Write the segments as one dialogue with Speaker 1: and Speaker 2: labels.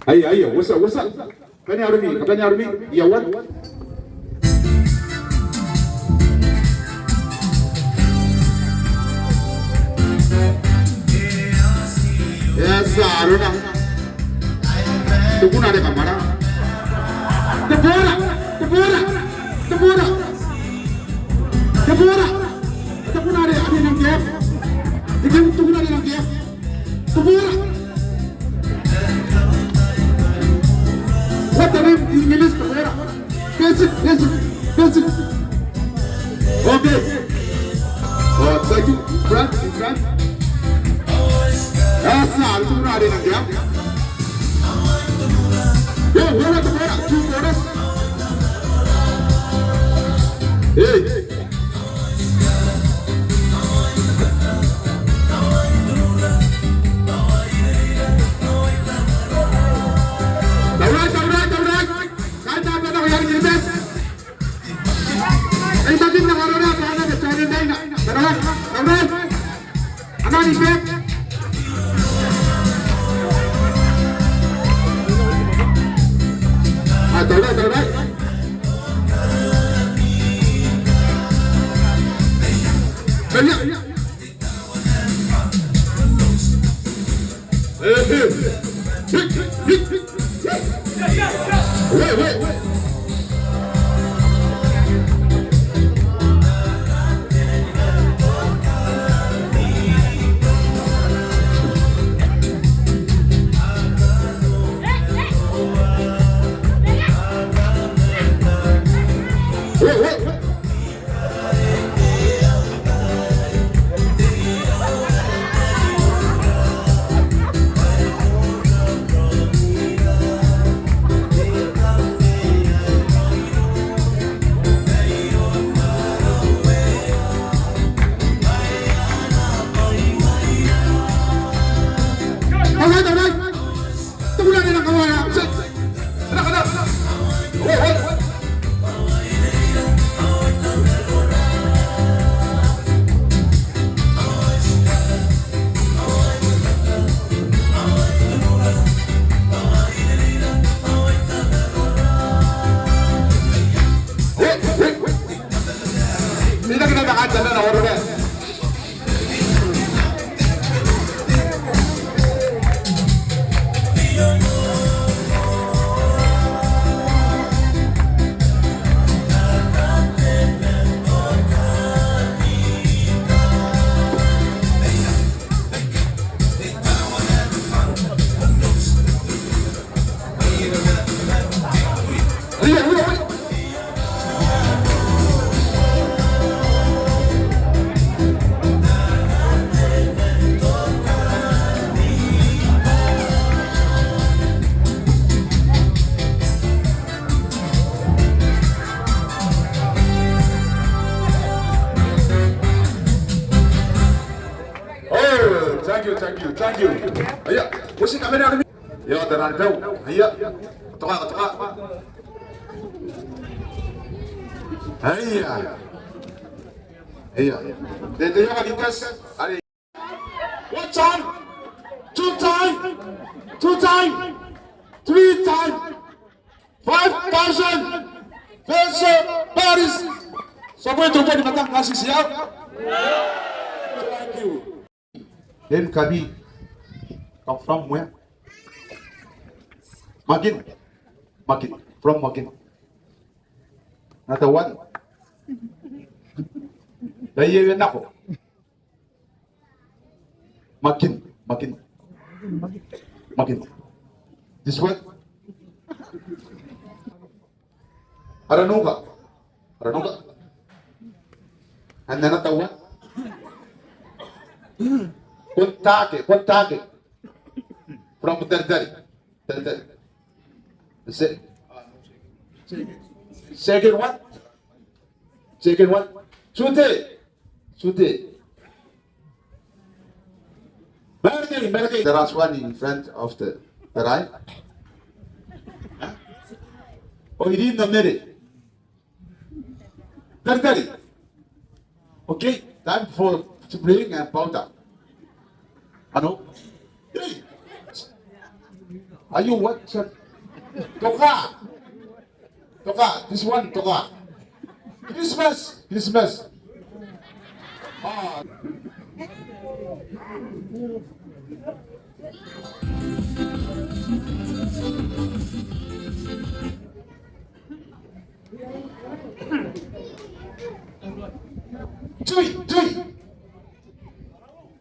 Speaker 1: Ayo, what's up? Katanya Arumi, iaon. Yes, Aruna. Tukuna de kamera. Tepura. Tukuna de adi nang kep. Tukuna de nang kep. Tepura. What the name in English? Basic. Okay. Oh, thank you, friend. Yes, sir. Tukuna de nang kep. Yo, what are the two orders? Hey. Jangan jalan orang deh. Thank you. Ayo, musik kamera ni. Yo, tenan tahu. Ayo, ketua. Ayo. Dia yang dikas. Ari. One time, two time, three time, 5,000 peso Paris. Semua itu di batang kasih siap. Thank you. Then Kabi come from where? Magin. From Magin. Another one. Dayewen ako. Magin. This one? Aranuga. And another one? Kontake. From Dardari. Second one. Sute. Merge. The last one in front of the right. Huh? Oh, he didn't know it. Dardari. Okay, time for spring and powder. Ano? Hey! Are you what, sir? Toka! This one, Toka. Christmas. Ah. Cuy!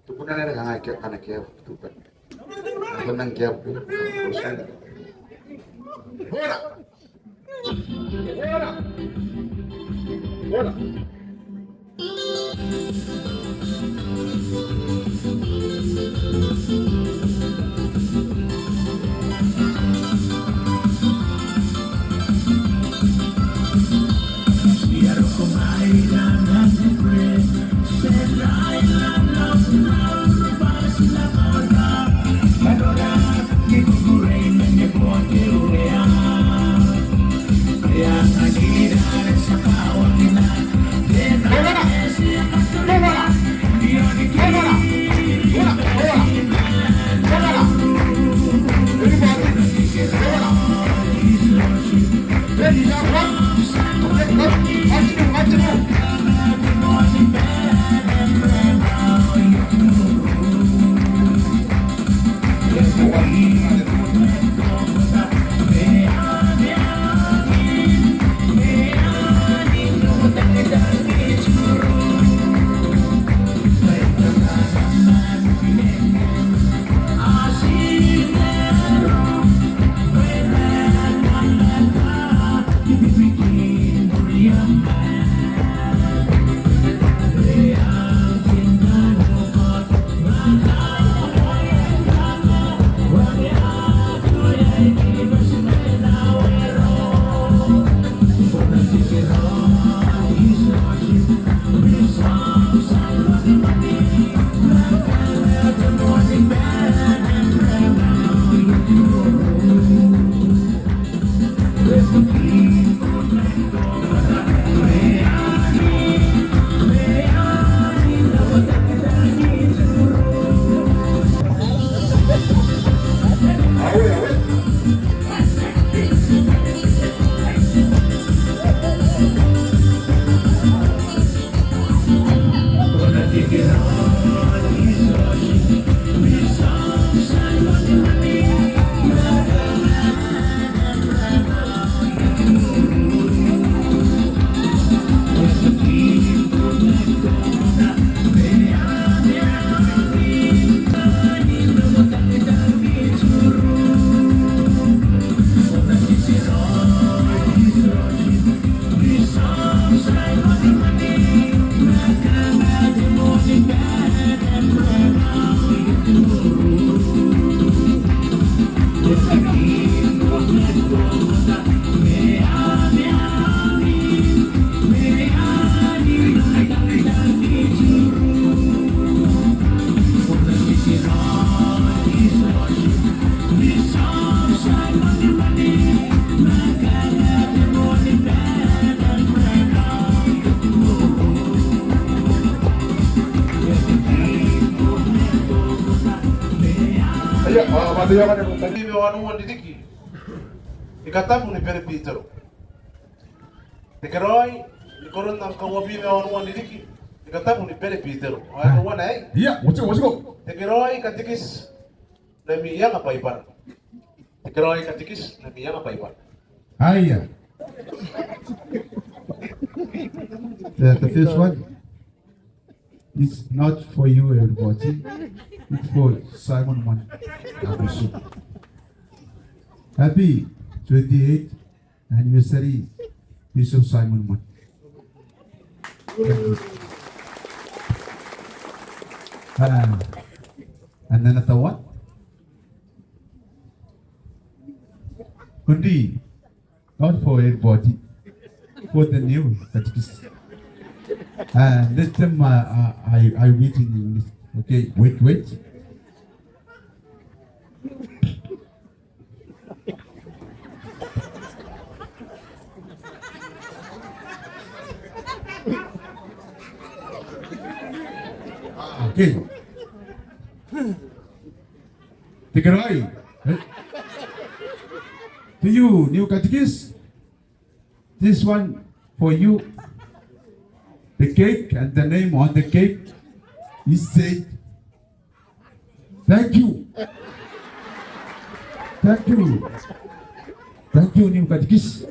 Speaker 1: Tukunan na lang anak kaya tupan. Ako nang kaya po. Bora! Bora! Bibi wanu didiki. Ikatabu ni pere Peter. Tekeroi, ikoron ng kawabi na wanu didiki. Ikatabu ni pere Peter. Ano wana eh?
Speaker 2: Iya, what's go?
Speaker 1: Tekeroi katikis na miya nga paipan. Tekeroi katikis na miya nga paipan.
Speaker 2: Aya.
Speaker 3: The first one is not for you, everybody. It's for Simon One. Happy 28th anniversary, Bishop Simon One. And then another one. Kundi, not for everybody, for the new catechism. This time I read in English. Okay, wait. Okay. Take it away. To you, new catechist, this one for you. The cake and the name on the cake is said, thank you. Thank you. Thank you, new catechist.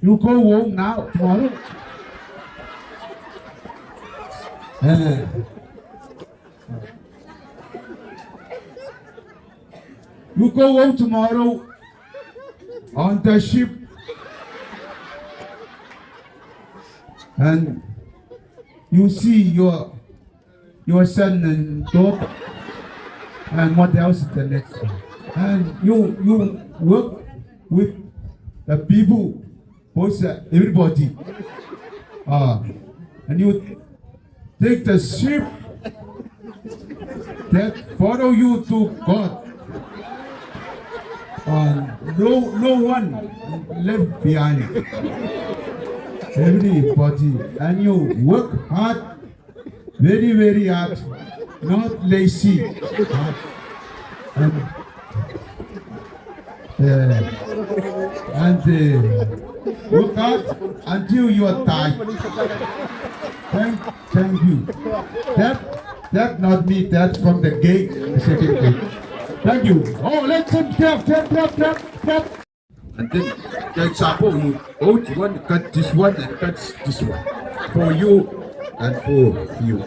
Speaker 3: You go home now, tomorrow. You go home tomorrow on the ship. And you see your son and daughter, and what else is the next one? And you work with the people, both everybody, and you take the ship that follow you to God. No one left behind. Everybody, and you work hard, very, very hard, not lazy. And work hard until you are tired. Thank you. That not me, that's from the gate, the second gate. Thank you. Oh, let's clap. And then the example, you both one cut this one and cut this one. For you and for you.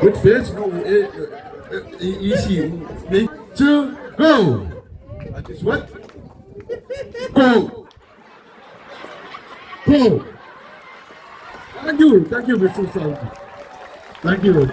Speaker 3: Good face, no, easy. Make two, go. And this one, go. Thank you, Mr. Saudi. Thank you.